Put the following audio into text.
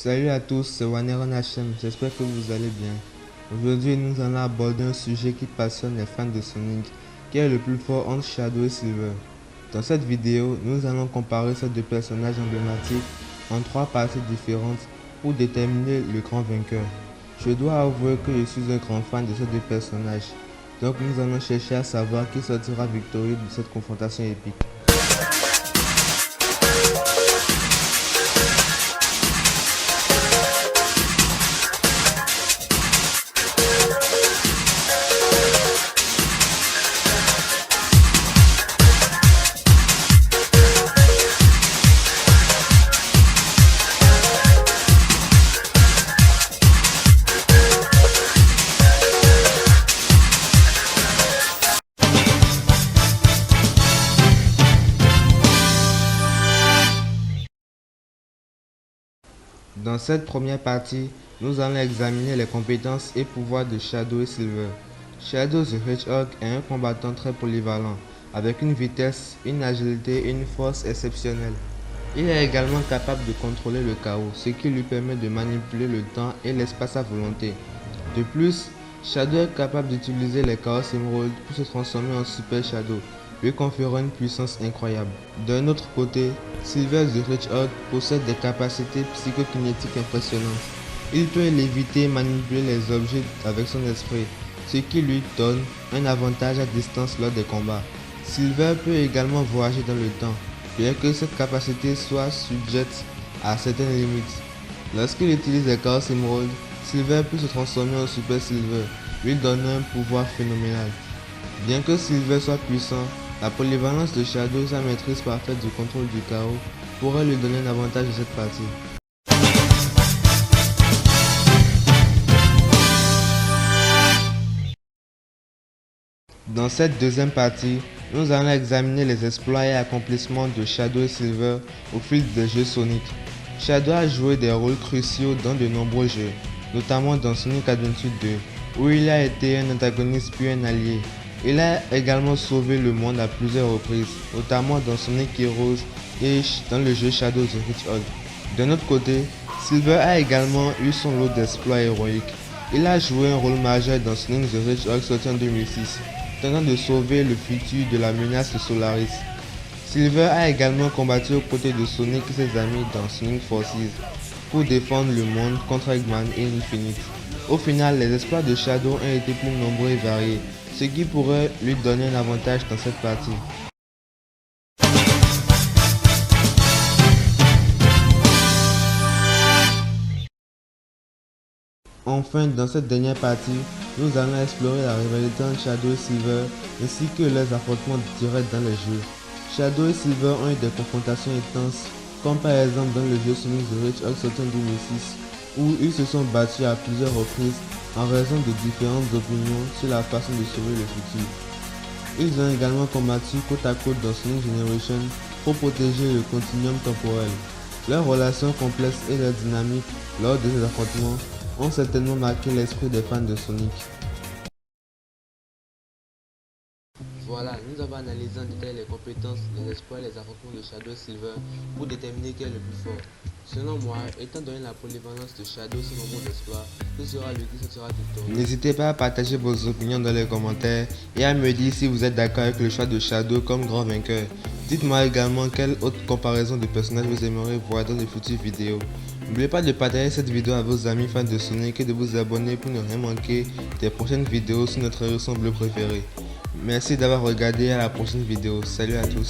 Salut à tous, c'est Waneron HM, j'espère que vous allez bien. Aujourd'hui, nous allons aborder un sujet qui passionne les fans de Sonic, qui est le plus fort entre Shadow et Silver. Dans cette vidéo, nous allons comparer ces deux personnages emblématiques en trois parties différentes pour déterminer le grand vainqueur. Je dois avouer que je suis un grand fan de ces deux personnages, donc nous allons chercher à savoir qui sortira victorieux de cette confrontation épique. Dans cette première partie, nous allons examiner les compétences et pouvoirs de Shadow et Silver. Shadow the Hedgehog est un combattant très polyvalent, avec une vitesse, une agilité et une force exceptionnelles. Il est également capable de contrôler le chaos, ce qui lui permet de manipuler le temps et l'espace à volonté. De plus, Shadow est capable d'utiliser les Chaos Emeralds pour se transformer en Super Shadow, lui conférant une puissance incroyable. D'un autre côté, Silver the Hedgehog possède des capacités psychokinétiques impressionnantes. Il peut léviter et manipuler les objets avec son esprit, ce qui lui donne un avantage à distance lors des combats. Silver peut également voyager dans le temps, bien que cette capacité soit sujette à certaines limites. Lorsqu'il utilise les Chaos Emeralds, Silver peut se transformer en Super Silver, lui donnant un pouvoir phénoménal. Bien que Silver soit puissant, la polyvalence de Shadow et sa maîtrise parfaite du contrôle du chaos pourraient lui donner un avantage de cette partie. Dans cette deuxième partie, nous allons examiner les exploits et accomplissements de Shadow et Silver au fil des jeux Sonic. Shadow a joué des rôles cruciaux dans de nombreux jeux, notamment dans Sonic Adventure 2, où il a été un antagoniste puis un allié. Il a également sauvé le monde à plusieurs reprises, notamment dans Sonic Heroes et dans le jeu Shadow the Hedgehog. D'un autre côté, Silver a également eu son lot d'exploits héroïques. Il a joué un rôle majeur dans Sonic the Hedgehog sorti en 2006, tentant de sauver le futur de la menace de Solaris. Silver a également combattu aux côtés de Sonic et ses amis dans Sonic Forces pour défendre le monde contre Eggman et Infinite. Au final, les exploits de Shadow ont été plus nombreux et variés, ce qui pourrait lui donner un avantage dans cette partie. Enfin, dans cette dernière partie, nous allons explorer la rivalité entre Shadow et Silver ainsi que leurs affrontements directs dans les jeux. Shadow et Silver ont eu des confrontations intenses, comme par exemple dans le jeu Sonic the Hedgehog sorti en 2006, où ils se sont battus à plusieurs reprises en raison de différentes opinions sur la façon de sauver le futur. Ils ont également combattu côte à côte dans Sonic Generation pour protéger le continuum temporel. Leurs relations complexes et leur dynamique lors de ces affrontements ont certainement marqué l'esprit des fans de Sonic. Voilà, nous avons analysé en détail les compétences, les exploits et les affrontements de Shadow et Silver pour déterminer qui est le plus fort. Selon moi, étant donné la polyvalence de Shadow et son nombre d'exploits, ce sera lui qui sortira victorieux. N'hésitez pas à partager vos opinions dans les commentaires et à me dire si vous êtes d'accord avec le choix de Shadow comme grand vainqueur. Dites-moi également quelle autre comparaison de personnages vous aimeriez voir dans de futures vidéos. N'oubliez pas de partager cette vidéo à vos amis fans de Sonic et de vous abonner pour ne rien manquer des prochaines vidéos sur notre héros bleu préféré. Merci d'avoir regardé, à la prochaine vidéo. Salut à tous.